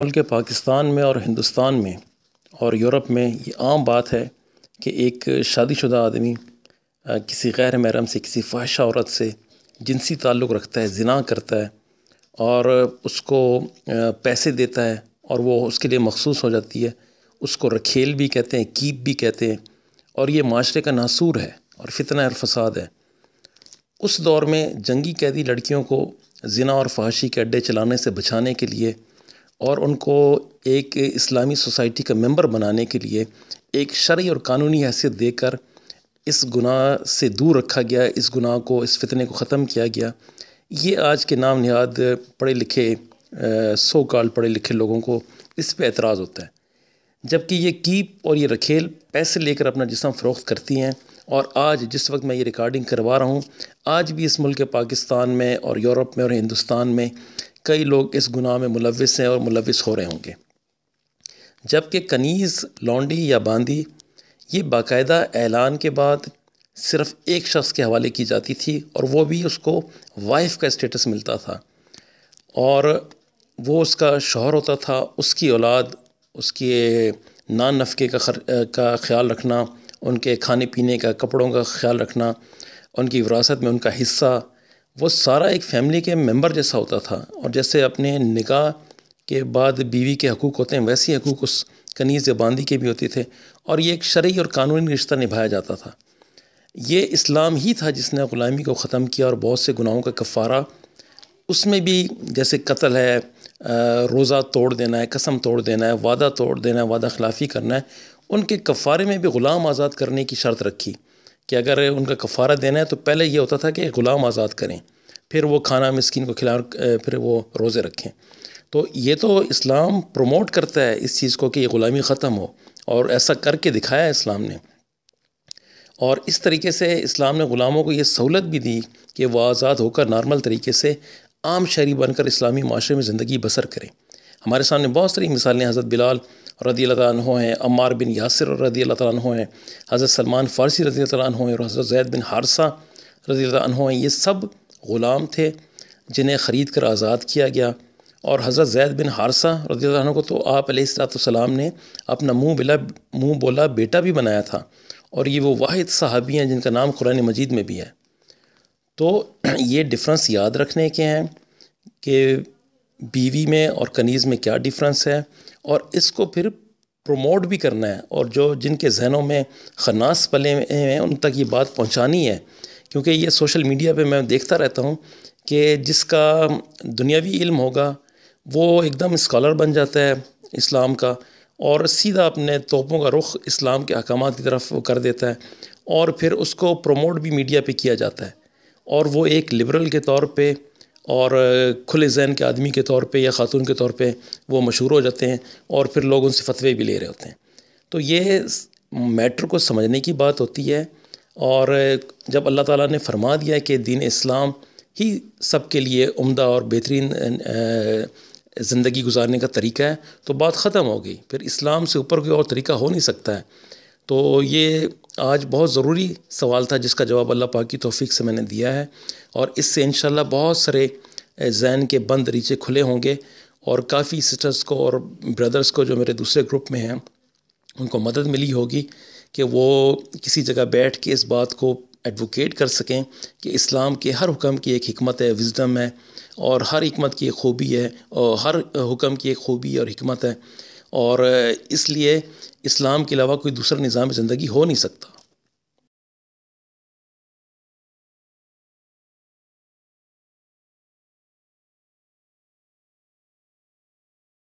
ملک پاکستان میں اور ہندوستان میں اور یورپ میں یہ عام بات ہے کہ ایک شادی شدہ آدمی کسی غیر محرم سے، کسی فاحشہ عورت سے جنسی تعلق رکھتا ہے، زنا کرتا ہے اور اس کو پیسے دیتا ہے اور وہ اس کے لیے مخصوص ہو جاتی ہے. اس کو رکھیل بھی کہتے ہیں، کیپ بھی کہتے ہیں، اور یہ معاشرے کا ناسور ہے اور فتنہ اور فساد ہے. اس دور میں جنگی قیدی لڑکیوں کو زنا اور فحاشی کے اڈے چلانے سے بچانے کے لیے اور ان کو ایک اسلامی سوسائٹی کا ممبر بنانے کے لیے ایک شرعی اور قانونی حیثیت دے کر اس گناہ سے دور رکھا گیا، اس گناہ کو، اس فتنے کو ختم کیا گیا. یہ آج کے نام نہاد پڑھے لکھے سو کال پڑھے لکھے لوگوں کو اس پہ اعتراض ہوتا ہے، جبکہ یہ کیپ اور یہ رکھیل پیسے لے کر اپنا جسم فروخت کرتی ہیں. اور آج جس وقت میں یہ ریکارڈنگ کروا رہا ہوں، آج بھی اس ملک پاکستان میں اور یورپ میں اور ہندوستان میں کئی لوگ اس گناہ میں ملوث ہیں اور ملوث ہو رہے ہوں گے. جبکہ کنیز، لونڈی یا باندی یہ باقاعدہ اعلان کے بعد صرف ایک شخص کے حوالے کی جاتی تھی، اور وہ بھی اس کو وائف کا اسٹیٹس ملتا تھا، اور وہ اس کا شوہر ہوتا تھا. اس کی اولاد، اس کے نان نفقے کا خیال رکھنا، ان کے کھانے پینے کا، کپڑوں کا خیال رکھنا، ان کی وراثت میں ان کا حصہ، وہ سارا ایک فیملی کے ممبر جیسا ہوتا تھا. اور جیسے اپنے نکاح کے بعد بیوی کے حقوق ہوتے ہیں، ویسے حقوق اس کنیز یا باندی کے بھی ہوتے تھے، اور یہ ایک شرعی اور قانونی رشتہ نبھایا جاتا تھا. یہ اسلام ہی تھا جس نے غلامی کو ختم کیا اور بہت سے گناہوں کا کفارہ اس میں بھی، جیسے قتل ہے، روزہ توڑ دینا ہے، قسم توڑ دینا ہے، وعدہ توڑ دینا ہے، وعدہ خلافی کرنا ہے، ان کے کفارے میں بھی غلام آزاد کرنے کی شرط رکھی کہ اگر ان کا کفارہ دینا ہے تو پہلے یہ ہوتا تھا کہ غلام آزاد کریں، پھر وہ کھانا مسکین کو کھلائیں، پھر وہ روزے رکھیں. تو یہ تو اسلام پروموٹ کرتا ہے اس چیز کو کہ یہ غلامی ختم ہو، اور ایسا کر کے دکھایا ہے اسلام نے. اور اس طریقے سے اسلام نے غلاموں کو یہ سہولت بھی دی کہ وہ آزاد ہو کر نارمل طریقے سے عام شہری بن کر اسلامی معاشرے میں زندگی بسر کریں. ہمارے سامنے بہت ساری مثالیں حضرت بلال رضی اللہ تعالیٰ عنہ ہیں، عمار بن یاسر رضی اللہ تعالیٰ عنہ ہیں، حضرت سلمان فارسی رضی اللہ تعالیٰ عنہ ہیں، اور حضرت زید بن حارثہ رضی اللہ تعالیٰ عنہ ہیں. یہ سب غلام تھے جنہیں خرید کر آزاد کیا گیا. اور حضرت زید بن حارثہ رضی اللہ عنہ کو تو آپ علیہ السلام نے اپنا منہ بولا بیٹا بھی بنایا تھا، اور یہ وہ واحد صحابی ہیں جن کا نام قرآن مجید میں بھی ہے. تو یہ ڈفرنس یاد رکھنے کے ہیں کہ بیوی میں اور کنیز میں کیا ڈفرنس ہے، اور اس کو پھر پروموٹ بھی کرنا ہے، اور جن کے ذہنوں میں خناس پلے ہیں ان تک یہ بات پہنچانی ہے. کیونکہ یہ سوشل میڈیا پہ میں دیکھتا رہتا ہوں کہ جس کا دنیاوی علم ہوگا وہ ایک دم اسکالر بن جاتا ہے اسلام کا، اور سیدھا اپنے توپوں کا رخ اسلام کے احکامات کی طرف وہ کر دیتا ہے، اور پھر اس کو پروموٹ بھی میڈیا پہ کیا جاتا ہے، اور وہ ایک لبرل کے طور پہ اور کھلے ذہن کے آدمی کے طور پہ یا خاتون کے طور پہ وہ مشہور ہو جاتے ہیں، اور پھر لوگ ان سے فتوے بھی لے رہے ہوتے ہیں. تو یہ میٹر کو سمجھنے کی بات ہوتی ہے. اور جب اللہ تعالیٰ نے فرما دیا کہ دین اسلام ہی سب کے لیے عمدہ اور بہترین زندگی گزارنے کا طریقہ ہے، تو بات ختم ہو گئی. پھر اسلام سے اوپر کوئی اور طریقہ ہو نہیں سکتا ہے. تو یہ آج بہت ضروری سوال تھا جس کا جواب اللہ پاک کی توفیق سے میں نے دیا ہے، اور اس سے انشاءاللہ بہت سارے ذہن کے بند دریچے کھلے ہوں گے، اور کافی سسٹرز کو اور بردرز کو جو میرے دوسرے گروپ میں ہیں ان کو مدد ملی ہوگی کہ وہ کسی جگہ بیٹھ کے اس بات کو ایڈوکیٹ کر سکیں کہ اسلام کے ہر حکم کی ایک حکمت ہے، وزڈم ہے، اور ہر حکمت کی ایک خوبی ہے، اور ہر حکم کی ایک خوبی اور حکمت ہے، اور اس لیے اسلام کے علاوہ کوئی دوسرا نظام زندگی ہو نہیں سکتا.